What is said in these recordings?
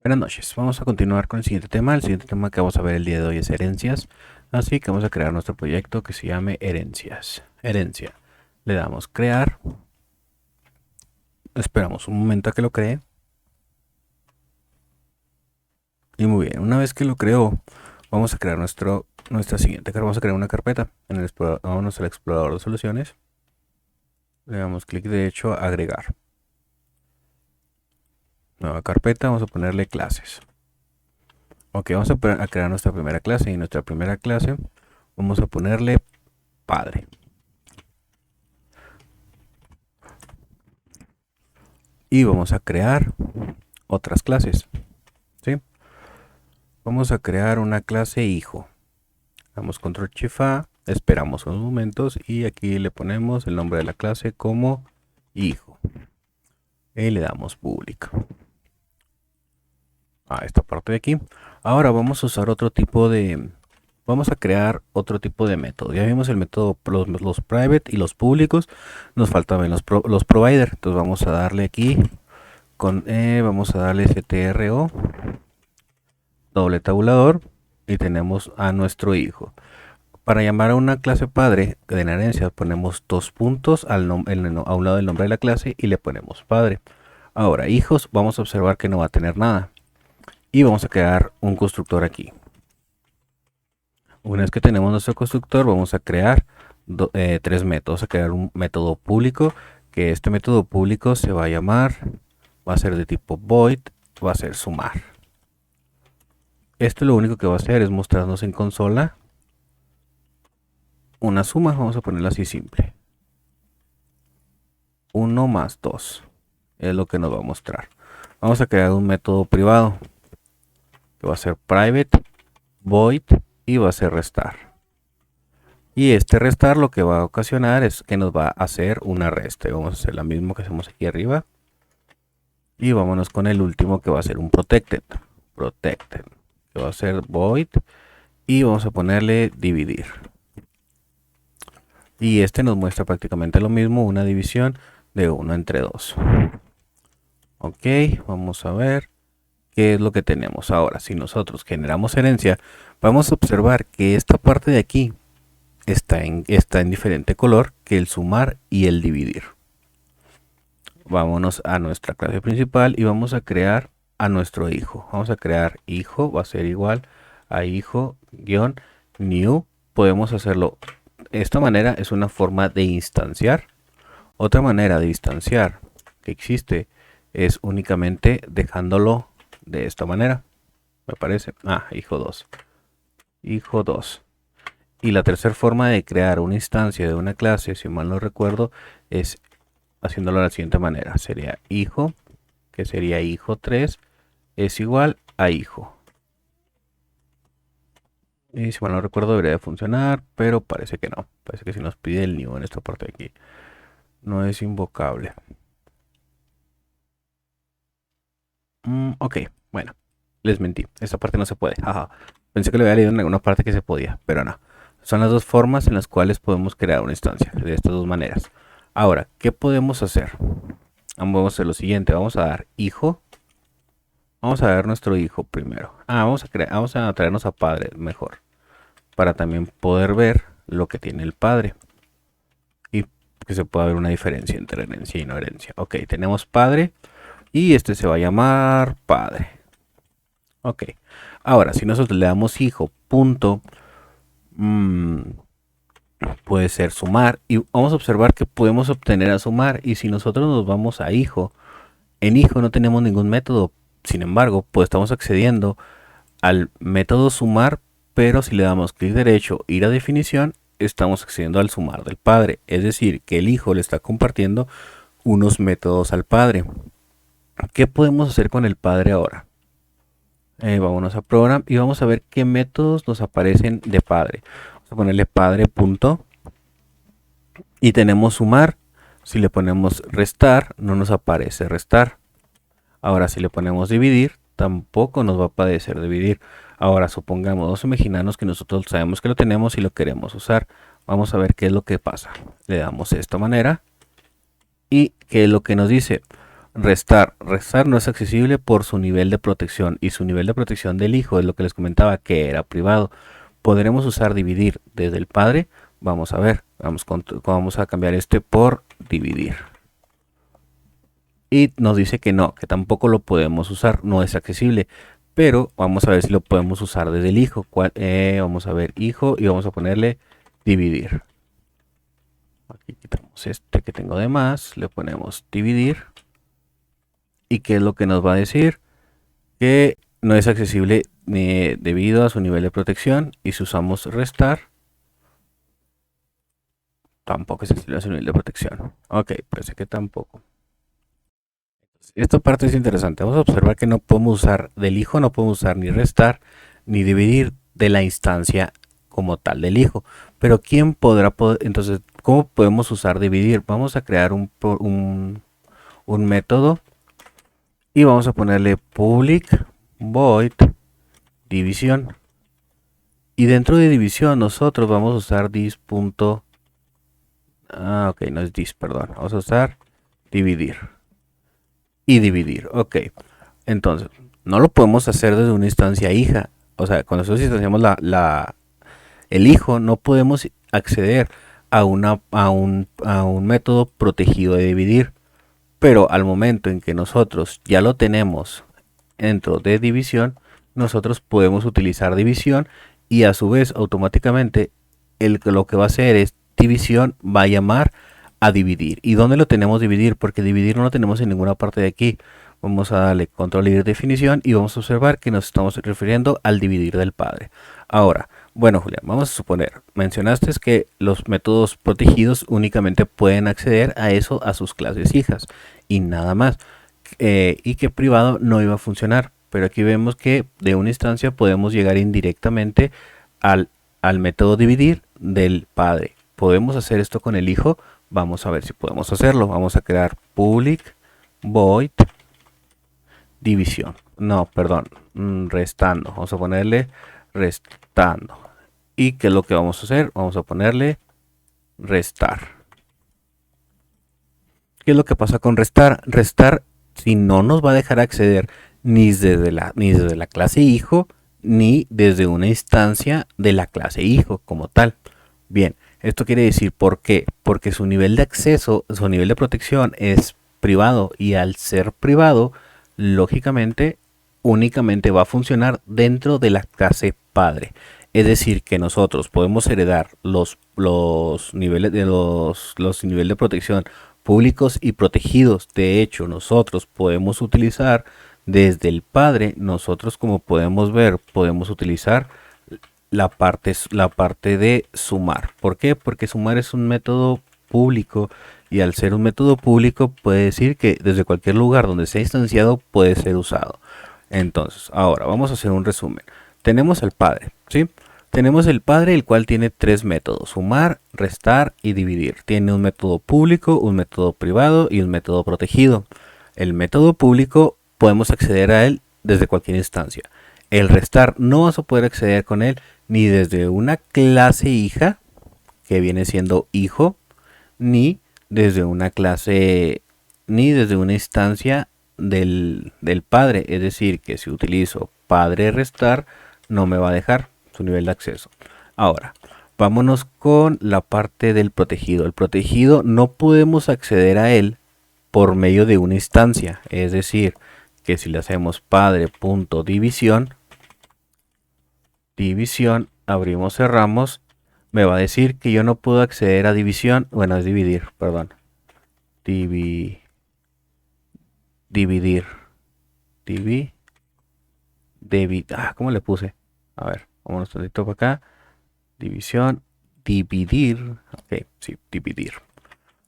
Buenas noches, vamos a continuar con el siguiente tema. El siguiente tema que vamos a ver el día de hoy es herencias. Así que vamos a crear nuestro proyecto que se llame herencias. Herencia. Le damos crear. Esperamos un momento a que lo cree. Y muy bien, una vez que lo creó, vamos a crear nuestra siguiente. Vamos a crear una carpeta. Vamos al explorador de soluciones. Le damos clic derecho a agregar. Nueva carpeta, vamos a ponerle clases. Ok, vamos a crear nuestra primera clase. Y nuestra primera clase vamos a ponerle padre. Y vamos a crear otras clases. ¿Sí? Vamos a crear una clase hijo. Damos control shift A, esperamos unos momentos y aquí le ponemos el nombre de la clase como hijo. Y le damos público a esta parte de aquí. Ahora vamos a usar vamos a crear otro tipo de método. Ya vimos el método, los private y los públicos. Nos faltan los provider. Entonces vamos a darle aquí vamos a darle stro doble tabulador y tenemos a nuestro hijo. Para llamar a una clase padre de la herencia ponemos dos puntos a un lado del nombre de la clase y le ponemos padre. Ahora, hijos, vamos a observar que no va a tener nada. Y vamos a crear un constructor aquí. Una vez que tenemos nuestro constructor, vamos a crear tres métodos. Vamos a crear un método público, que este método público se va a llamar, va a ser de tipo void, va a ser sumar. Esto lo único que va a hacer es mostrarnos en consola una suma. Vamos a ponerla así simple. 1 más 2 es lo que nos va a mostrar. Vamos a crear un método privado que va a ser private void y va a ser restar. Y este restar lo que va a ocasionar es que nos va a hacer una resta. Vamos a hacer lo mismo que hacemos aquí arriba. Y vámonos con el último que va a ser un protected. Protected. Que va a ser void. Y vamos a ponerle dividir. Y este nos muestra prácticamente lo mismo, una división de 1 entre 2. Ok, vamos a ver qué es lo que tenemos ahora. Si nosotros generamos herencia, vamos a observar que esta parte de aquí está en diferente color que el sumar y el dividir. Vámonos a nuestra clase principal y vamos a crear a nuestro hijo. Vamos a crear hijo, va a ser igual a hijo-new. Podemos hacerlo de esta manera, es una forma de instanciar. Otra manera de instanciar que existe es únicamente dejándolo de esta manera, me parece. Hijo 2. Hijo 2. Y la tercera forma de crear una instancia de una clase, si mal no recuerdo, es haciéndolo de la siguiente manera. Sería hijo, que sería hijo 3, es igual a hijo. Y si mal no recuerdo debería de funcionar, pero parece que no. Parece que si nos pide el new en esta parte de aquí, no es invocable. Ok, bueno, les mentí. Esta parte no se puede. Ajá. Pensé que lo había leído en alguna parte que se podía, pero no. Son las dos formas en las cuales podemos crear una instancia, de estas dos maneras. Ahora, ¿qué podemos hacer? Vamos a hacer lo siguiente, vamos a dar hijo. Vamos a ver nuestro hijo primero. Vamos a traernos a padre mejor, para también poder ver lo que tiene el padre y que se pueda ver una diferencia entre herencia y no herencia. Ok, tenemos padre y este se va a llamar padre. Ok, ahora si nosotros le damos hijo punto, puede ser sumar y vamos a observar que podemos obtener a sumar. Y si nosotros nos vamos a hijo, en hijo no tenemos ningún método. Sin embargo, pues estamos accediendo al método sumar, pero si le damos clic derecho, ir a definición, estamos accediendo al sumar del padre. Es decir, que el hijo le está compartiendo unos métodos al padre. ¿Qué podemos hacer con el padre ahora? Vámonos a program y vamos a ver qué métodos nos aparecen de padre. Vamos a ponerle padre punto y tenemos sumar. Si le ponemos restar, no nos aparece restar. Ahora si le ponemos dividir, tampoco nos va a aparecer dividir. Ahora supongamos, vamos a imaginarnos que nosotros sabemos que lo tenemos y lo queremos usar. Vamos a ver qué es lo que pasa. Le damos de esta manera y qué es lo que nos dice. Restar no es accesible por su nivel de protección, y su nivel de protección del hijo es lo que les comentaba, que era privado. Podremos usar dividir desde el padre. Vamos a ver, vamos a cambiar este por dividir. Y nos dice que no, que tampoco lo podemos usar, no es accesible. Pero vamos a ver si lo podemos usar desde el hijo. Vamos a ver hijo y vamos a ponerle dividir. Aquí quitamos este que tengo de más, le ponemos dividir. ¿Y qué es lo que nos va a decir? Que no es accesible debido a su nivel de protección. Y si usamos restar, tampoco es accesible a su nivel de protección. Ok, parece que tampoco. Esta parte es interesante. Vamos a observar que no podemos usar del hijo, no podemos usar ni restar ni dividir de la instancia como tal del hijo. Pero ¿quién podrá entonces, ¿cómo podemos usar dividir? Vamos a crear un método y vamos a ponerle public void división. Y dentro de división nosotros vamos a usar dis. Ok, no es dis, perdón. Vamos a usar dividir. Y dividir, ok. Entonces, no lo podemos hacer desde una instancia hija. O sea, cuando nosotros instanciamos el hijo, no podemos acceder a un método protegido de dividir. Pero al momento en que nosotros ya lo tenemos dentro de división, nosotros podemos utilizar división, y a su vez automáticamente lo que va a hacer es división va a llamar a dividir. ¿Y dónde lo tenemos dividir? Porque dividir no lo tenemos en ninguna parte de aquí. Vamos a darle control y definición y vamos a observar que nos estamos refiriendo al dividir del padre. Ahora, bueno, Julián, vamos a suponer, mencionaste que los métodos protegidos únicamente pueden acceder a eso, a sus clases hijas y nada más, y que privado no iba a funcionar. Pero aquí vemos que de una instancia podemos llegar indirectamente al método dividir del padre. ¿Podemos hacer esto con el hijo? Vamos a ver si podemos hacerlo. Vamos a crear public void división. No, perdón, restando. Vamos a ponerle restando. ¿Y qué es lo que vamos a hacer? Vamos a ponerle restar. ¿Qué es lo que pasa con restar? Restar, si no nos va a dejar acceder ni desde la clase hijo, ni desde una instancia de la clase hijo como tal. Bien, esto quiere decir ¿por qué? Porque su nivel de acceso, su nivel de protección es privado, y al ser privado, lógicamente, únicamente va a funcionar dentro de la clase padre. Es decir, que nosotros podemos heredar los niveles de los niveles de protección públicos y protegidos. De hecho, nosotros podemos utilizar desde el padre, nosotros como podemos ver, podemos utilizar la parte de sumar. ¿Por qué? Porque sumar es un método público, y al ser un método público puede decir que desde cualquier lugar donde sea instanciado puede ser usado. Entonces, ahora vamos a hacer un resumen. Tenemos el padre, ¿sí? Tenemos el padre, el cual tiene tres métodos: sumar, restar y dividir. Tiene un método público, un método privado y un método protegido. El método público podemos acceder a él desde cualquier instancia. El restar no vas a poder acceder con él ni desde una clase hija, que viene siendo hijo, ni desde una clase, ni desde una instancia del padre. Es decir, que si utilizo padre restar, no me va a dejar su nivel de acceso. Ahora, vámonos con la parte del protegido. El protegido no podemos acceder a él por medio de una instancia. Es decir, que si le hacemos padre.división, división, abrimos, cerramos, me va a decir que yo no puedo acceder a división. Bueno, es dividir, perdón. Dividir. ¿Cómo le puse? A ver, vámonos tantito para acá. División, dividir. Ok, sí, dividir.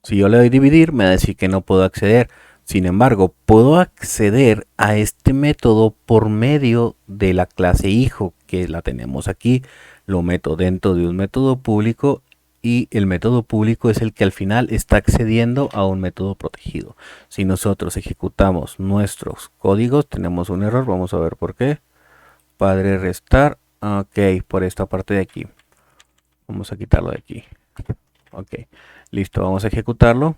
Si yo le doy dividir, me va a decir que no puedo acceder. Sin embargo, puedo acceder a este método por medio de la clase hijo, que la tenemos aquí. Lo meto dentro de un método público, y el método público es el que al final está accediendo a un método protegido. Si nosotros ejecutamos nuestros códigos, tenemos un error. Vamos a ver por qué. Padre restar. Ok, por esta parte de aquí. Vamos a quitarlo de aquí. Ok, listo, vamos a ejecutarlo.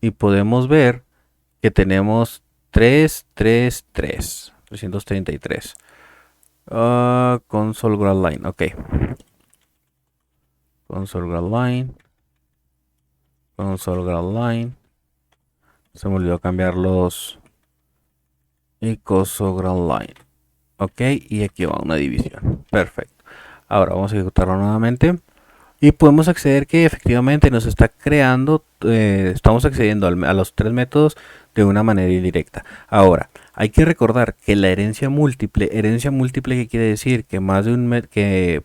y podemos ver que tenemos 333. Console grad line, ok. Console grad line. Console grad line. Se me olvidó cambiar los y console grad line. Ok, y aquí va una división. Perfecto. Ahora vamos a ejecutarlo nuevamente. Y podemos acceder que efectivamente nos está creando, estamos accediendo a los tres métodos de una manera indirecta. Ahora, hay que recordar que la herencia múltiple, ¿qué quiere decir? Que más de que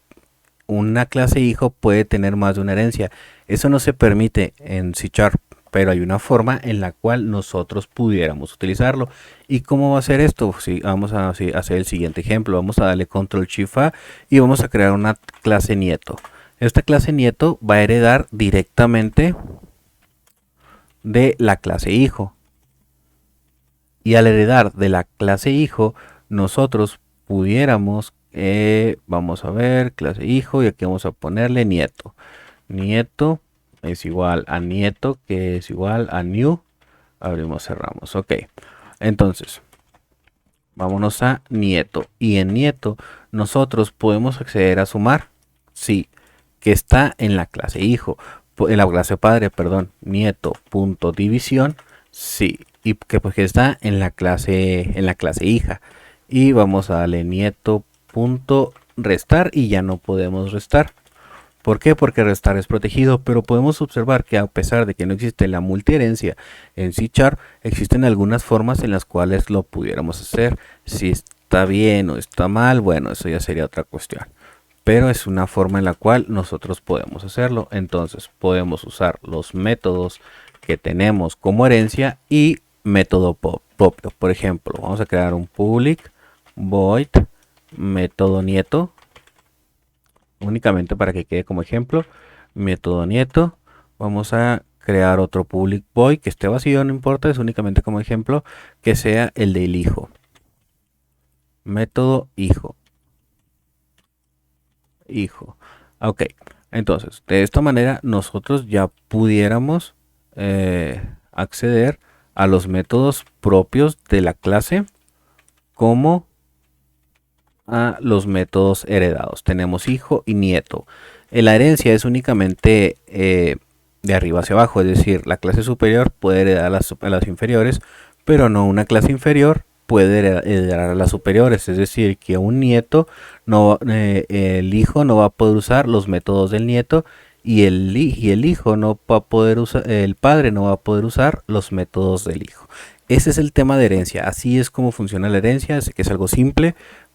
una clase hijo puede tener más de una herencia. Eso no se permite en C#, pero hay una forma en la cual nosotros pudiéramos utilizarlo. ¿Y cómo va a ser esto? Sí, vamos a hacer el siguiente ejemplo. Vamos a darle Control Shift A y vamos a crear una clase nieto. Esta clase nieto va a heredar directamente de la clase hijo. Y al heredar de la clase hijo, nosotros pudiéramos, vamos a ver, clase hijo, y aquí vamos a ponerle nieto. Nieto es igual a nieto, que es igual a new. Abrimos, cerramos. Ok. Entonces, vámonos a nieto. Y en nieto, nosotros podemos acceder a sumar. Sí, que está en la clase hijo. En la clase padre, perdón. Nieto.división. Sí. Y que pues que está en la clase hija. Y vamos a darle nieto.restar y ya no podemos restar. ¿Por qué? Porque restar es protegido, pero podemos observar que a pesar de que no existe la multiherencia en C#, existen algunas formas en las cuales lo pudiéramos hacer. Si está bien o está mal, bueno, eso ya sería otra cuestión. Pero es una forma en la cual nosotros podemos hacerlo. Entonces podemos usar los métodos que tenemos como herencia y método propio. Por ejemplo, vamos a crear un public void método nieto. Únicamente para que quede como ejemplo, método nieto. Vamos a crear otro public void que esté vacío, no importa, es únicamente como ejemplo, que sea el del hijo. Método hijo. Ok, entonces de esta manera nosotros ya pudiéramos acceder a los métodos propios de la clase como a los métodos heredados. Tenemos hijo y nieto. La herencia es únicamente de arriba hacia abajo, es decir, la clase superior puede heredar a las inferiores, pero no una clase inferior puede heredar a las superiores. Es decir, que un nieto no, el hijo no va a poder usar los métodos del nieto y el hijo no va a poder usar, el padre no va a poder usar los métodos del hijo. Ese es el tema de herencia. Así es como funciona la herencia. Sé que es algo simple,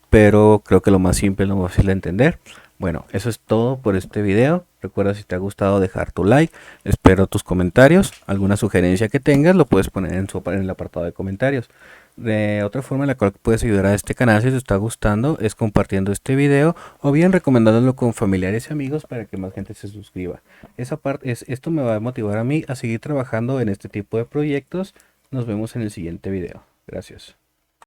pero creo que lo más simple, lo más fácil de entender. Bueno, eso es todo por este video. Recuerda, si te ha gustado, dejar tu like. Espero tus comentarios. Alguna sugerencia que tengas lo puedes poner en el apartado de comentarios. De otra forma en la cual puedes ayudar a este canal, si te está gustando, es compartiendo este video o bien recomendándolo con familiares y amigos para que más gente se suscriba. Esto me va a motivar a mí a seguir trabajando en este tipo de proyectos. Nos vemos en el siguiente video. Gracias.